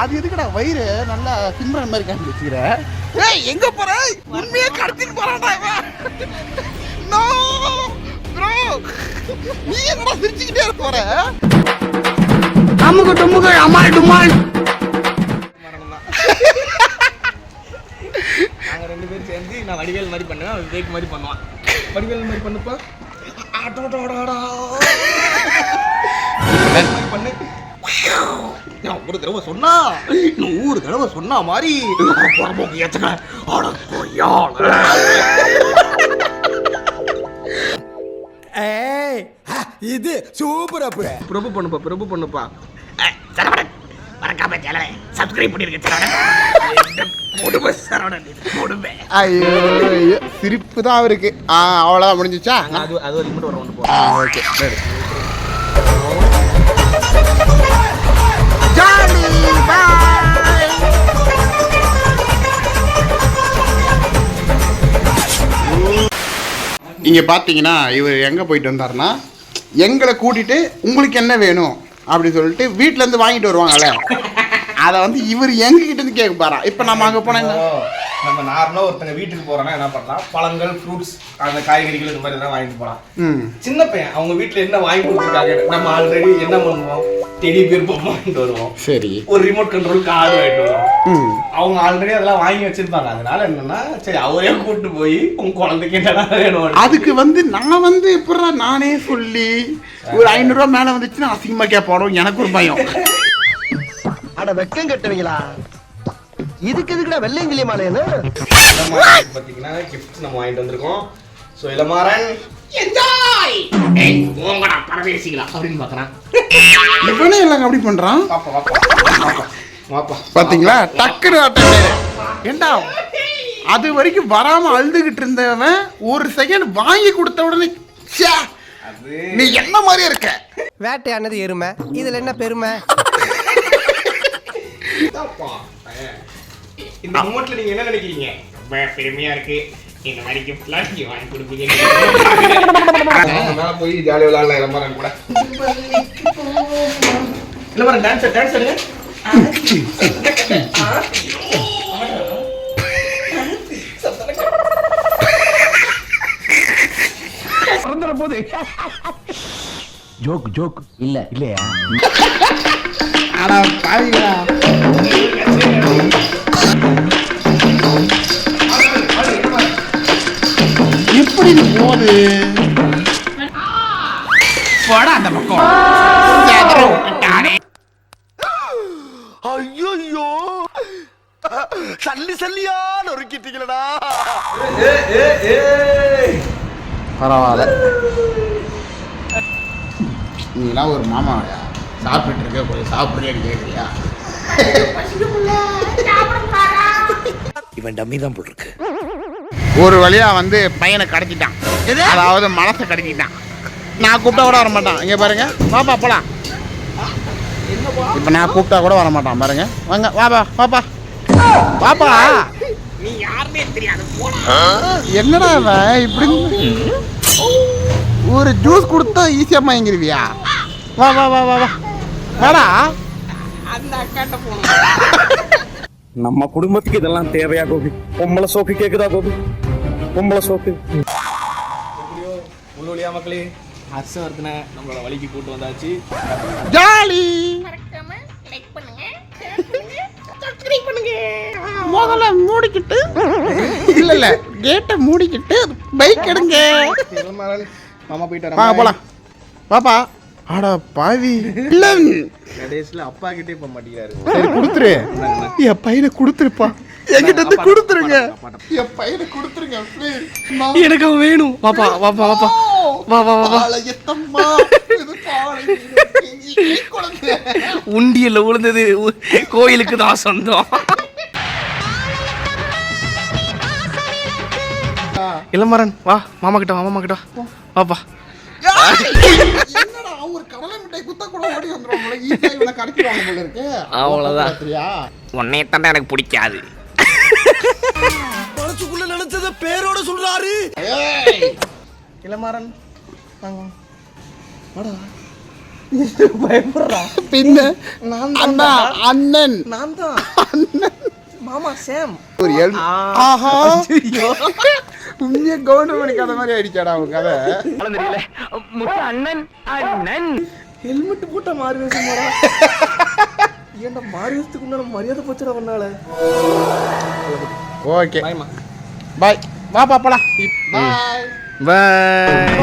அது எதுக்குடா வயிறு நல்லா சிம்ரன் மாதிரி காட்டி வச்சுக்கிற? ஏய் எங்க போற? உண்மையா கடத்திட்டு போறான்டா இவன். நோ ப்ரோ, நீ என்னடா சிரிச்சுக்கிட்டே போற? அம்முக்கு டும்முக்கு அம்மாள் டும்மாள். நாங்க 2 பேரும் சேர்ந்து நான் வடிவேல் மாதிரி பண்ணுவேன், அவன் விவேக் மாதிரி பண்ணுவான். வடிவேல் மாதிரி பண்ணுப்பா. பண்ணு. நான் ஒரு தடவை சொன்னா 100 தடவை சொன்னா மாதிரி இது சூப்பரா பிரபு பண்ணுப்பா, பிரபு பண்ணுப்பா. மறக்காம சேனலை சப்ஸ்கிரைப் பண்ணிருங்க. ஐயோ சிரிப்பு தான் அவருக்கு. அவ்வளோதான் முடிஞ்சிச்சா? அது ஒரு லிமிட் வர ஒன்று போ. ஓகே சரி. இங்கே பார்த்தீங்கன்னா இவர் எங்கே போயிட்டு வந்தாருன்னா, எங்களை கூட்டிகிட்டு உங்களுக்கு என்ன வேணும் அப்படின்னு சொல்லிட்டு வீட்டிலேருந்து வாங்கிட்டு வருவாங்கல்ல, அதை வந்து இவர் எங்ககிட்ட இருந்து கேட்க போறா. இப்போ நம்ம அங்கே போனா நம்ம நார்மலாக ஒருத்தங்க வீட்டுக்கு போறோம்னா என்ன பண்ணலாம், பழங்கள், ஃப்ரூட்ஸ், அந்த காய்கறிகள் இந்த மாதிரி தான் வாங்கிட்டு போகலாம். சின்ன பையன் அவங்க வீட்டில் என்ன வாங்கி கொடுத்துருக்காங்க, நம்ம ஆல்ரெடி என்ன பண்ணுவோம், டெடி பேர் பொம்மை வாங்கிட்டு வருவோம். சரி, ஒரு ரிமோட் கண்ட்ரோல் கார் வாங்கிட்டு வருவோம். அவங்க ஆல்ரெடி அதெல்லாம் வாங்கி வச்சிருப்பாங்க. அதனால என்னன்னா, சரி அவரே கூப்பிட்டு போய் உங்க குழந்தைக்கு என்ன வேணும் அதுக்கு வந்து நான் வந்து இப்போ நானே சொல்லி ஒரு 500 ரூபா மேலே வந்துச்சுன்னா அசிங்கமாக கேட்பானோ எனக்கு ஒரு பயம். அட வெக்கம் கட்டுவீங்களா? இதுக்கு எதுக்குடா வெள்ளையங்கிலி மாலைன்னு பாத்தீங்கன்னா கிஃப்ட் நம்ம வாங்கிட்டு வந்திருக்கோம். So Ilamaran enjoy. போங்கடா பரதேசிகளா அப்படின்னு பார்க்கறான். இவனே இல்லங்க அப்படி பண்றான். வாப்பா பாத்தீங்களா டக்குனு ஏண்டா அது வரைக்கும் வராம அழுதுகிட்டு இருந்தவன் ஒரு செகண்ட் வாங்கி கொடுத்த உடனே நீ என்ன மாதிரியே இருக்க. வேட்டையானது எருமை, இதுல என்ன பெருமை? இந்த மொமெண்ட்ல நீங்க என்ன நினைக்கிறீங்க? ரொம்ப பெருமையா இருக்கு, இந்த மாதிரி கிஃப்ட்லாம் நீங்க வாங்கி கொடுப்பீங்க. மேல போய் ஜாலியா விளையாடலாம் இளமாறன் கூட. இளமாறன் டான்ஸ் எடுங்க. போது ஜோக் ஜோக் இல்ல இல்லையா? ஆனா பாவிங்களா, எப்படி போகுது போடா அந்த பக்கம். ஐயோ சல்லி சல்லியா நொறுக்கிட்டீங்களடா. பரவாயில்ல, நீலாம் ஒரு மாமாவையா? சாப்பிட்டு இருக்க கொஞ்சம் சாப்பிடுறேன்னு கேட்குறியா? இவன் டம்மி தான் போல் இருக்கு. ஒரு வழியா வந்து பையனை கடத்திட்டான், அதாவது மனசை கடத்திட்டான். நான் கூப்பிட்டா கூட வர மாட்டான். இங்கே பாருங்க, வாப்பா போலாம். இப்போ நான் கூப்பிட்டா கூட வர மாட்டான். பாருங்க, வாங்க வாப்பா வாப்பா வாப்பா. நீ யாருமே தெரியாது. என்னடா அவன் இப்படி ஒரு ஜூஸ் கொடுத்தா ஈஸியா வாங்கிருவியா? வா வா வா வா வா வாடா. அந்த அக்காட்ட போனோம். நம்ம குடும்பத்துக்கு இதெல்லாம் தேவையா கோபி? பொம்பளை சோக்கு கேக்குதா கோபி? பொம்பளை சோக்கு. உள்ளொலியா மக்களே, ஹர்ஷவர்தனை நம்மளோட வழிக்கு கூட்டு வந்தாச்சு. ஜாலி. மறக்காம லைக் பண்ணுங்க, ஷேர் பண்ணுங்க, சப்ஸ்கிரைப் பண்ணுங்க. முதல்ல மூடிக்கிட்டு இல்ல கேட்டை மூடிக்கிட்டு பைக் எடுங்க. மாமா போயிட்டு வாங்க போலாம். பாப்பா ஆடா பாவி இல்ல கடைசியில் அப்பா கிட்டே போக மாட்டேங்கிறாரு. சரி கொடுத்துரு, என் பையனை கொடுத்துருப்பா. என்கிட்ட இருந்து கொடுத்துருங்க, என் பையனை கொடுத்துருங்க. எனக்கு அவன் வேணும். வாப்பா வாப்பா வாப்பா வா வா வா. உண்டியல்ல விழுந்தது கோயிலுக்கு தான் சொந்தம். இளமரன் வா, மாமா கிட்ட வா, மாமா கிட்ட வாப்பா. உன்னையத்தான் எனக்கு பிடிக்காது. மனசுக்குள்ள நினைச்சத பேரோட சொல்றாரு. இளமாறன் பயப்படுறா பின்ன நான் அண்ணா அண்ணன் நான் தான் மாமா சேம் ஒரு ஆஹா உண்மையா கவர்மெண்ட் கதை மாதிரி ஆயிடுச்சாடா அவங்க கதை. தெரியல முத்து அண்ணன் அண்ணன் ஹெல்மெட் போட்டா மாறி வேஷம் போறா. ஏன்டா மாறி வேஷத்துக்கு உண்டான மரியாதை போச்சுடா பண்ணால. ஓகே பாய்மா. பாய் வாப்பா போலாம். பாய் பாய்.